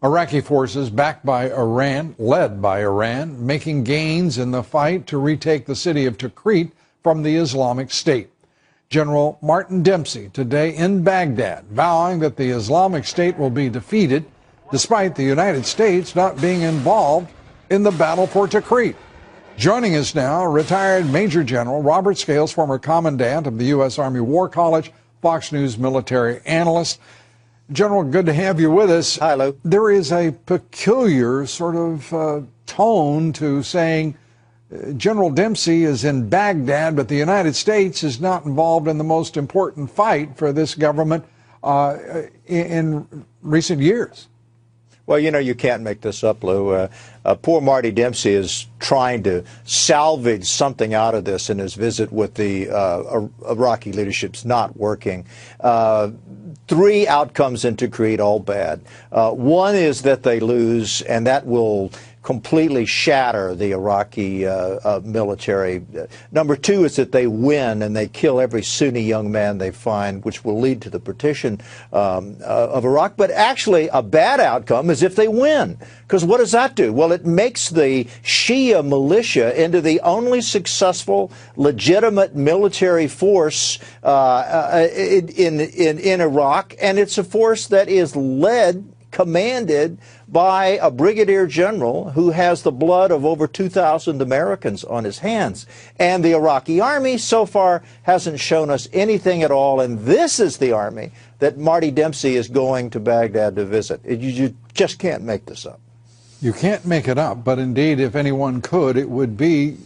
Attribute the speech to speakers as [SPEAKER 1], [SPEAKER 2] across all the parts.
[SPEAKER 1] Iraqi forces backed by Iran, led by Iran, making gains in the fight to retake the city of Tikrit from the Islamic State. General Martin Dempsey today in Baghdad, vowing that the Islamic State will be defeated despite the United States not being involved in the battle for Tikrit. Joining us now, retired Major General Robert Scales, former commandant of the U.S. Army War College, Fox News military analyst. General, good to have you with us.
[SPEAKER 2] Hi, Lou.
[SPEAKER 1] There is a peculiar sort of tone to saying General Dempsey is in Baghdad, but the United States is not involved in the most important fight for this government in recent years.
[SPEAKER 2] Well, you know, you can't make this up, Lou. Poor Marty Dempsey is trying to salvage something out of this in his visit with the Iraqi leadership's not working. Three outcomes in Tikrit, all bad. One is that they lose, and that will completely shatter the Iraqi military. Number two is that they win and they kill every Sunni young man they find, which will lead to the partition of Iraq. But actually, a bad outcome is if they win. Because what does that do? Well, it makes the Shia militia into the only successful, legitimate military force in Iraq. And it's a force that is commanded by a brigadier general who has the blood of over 2,000 Americans on his hands. And the Iraqi army so far hasn't shown us anything at all. And this is the army that Marty Dempsey is going to Baghdad to visit. You just can't make this up.
[SPEAKER 1] You can't make it up, but indeed, if anyone could, it would be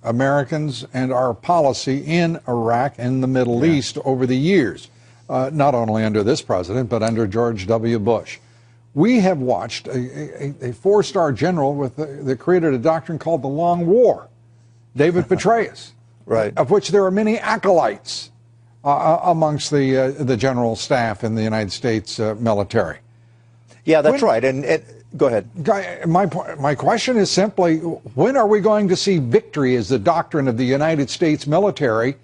[SPEAKER 1] Americans and our policy in Iraq and the Middle East over the years, not only under this president, but under George W. Bush. We have watched a four-star general that created a doctrine called the Long War, David Petraeus,
[SPEAKER 2] right,
[SPEAKER 1] of which there are many acolytes amongst the general staff in the United States military.
[SPEAKER 2] Yeah, that's right. And go ahead.
[SPEAKER 1] My question is simply, when are we going to see victory as the doctrine of the United States military,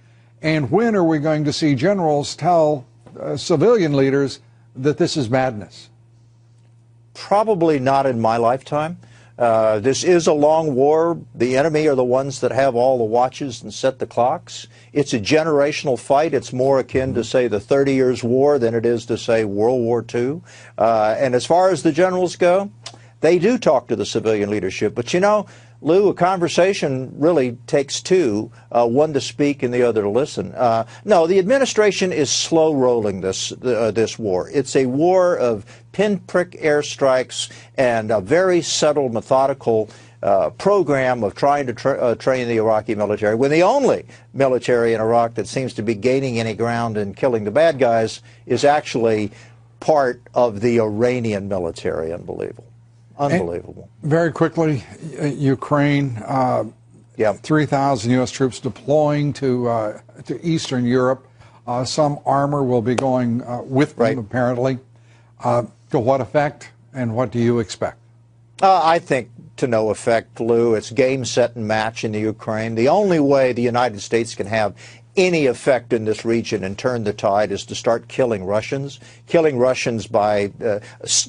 [SPEAKER 1] and when are we going to see generals tell civilian leaders that this is madness?
[SPEAKER 2] Probably not in my lifetime. This is a long war. The enemy are the ones that have all the watches and set the clocks. It's a generational fight. It's more akin to, say, the 30 Years' War than it is to, say, World War II. And as far as the generals go, they do talk to the civilian leadership. But, you know, Lou, a conversation really takes two, one to speak and the other to listen. No, the administration is slow rolling this war. It's a war of pinprick airstrikes and a very subtle, methodical program of trying to train the Iraqi military, when the only military in Iraq that seems to be gaining any ground and killing the bad guys is actually part of the Iranian military. Unbelievable. Unbelievable.
[SPEAKER 1] And very quickly, Ukraine, 3,000 U.S. troops deploying to Eastern Europe. Some armor will be going with them, apparently. To what effect, and what do you expect?
[SPEAKER 2] I think to no effect, Lou. It's game, set, and match in the Ukraine. The only way the United States can have any effect in this region and turn the tide is to start killing Russians by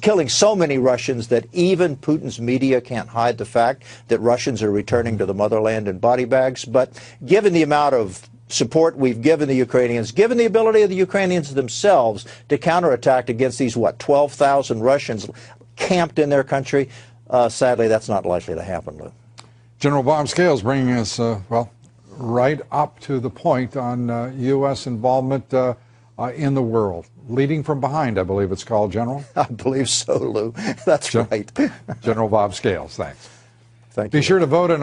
[SPEAKER 2] killing so many Russians that even Putin's media can't hide the fact that Russians are returning to the motherland in body bags. But given the amount of support we've given the Ukrainians, given the ability of the Ukrainians themselves to counterattack against these, 12,000 Russians camped in their country, sadly, that's not likely to happen, Lou.
[SPEAKER 1] General Bob Scales bringing us, right up to the point on U.S. involvement in the world. Leading from behind, I believe it's called, General.
[SPEAKER 2] I believe so, Lou. That's right.
[SPEAKER 1] General Bob Scales, thanks.
[SPEAKER 2] Thank you.
[SPEAKER 1] Be sure to vote in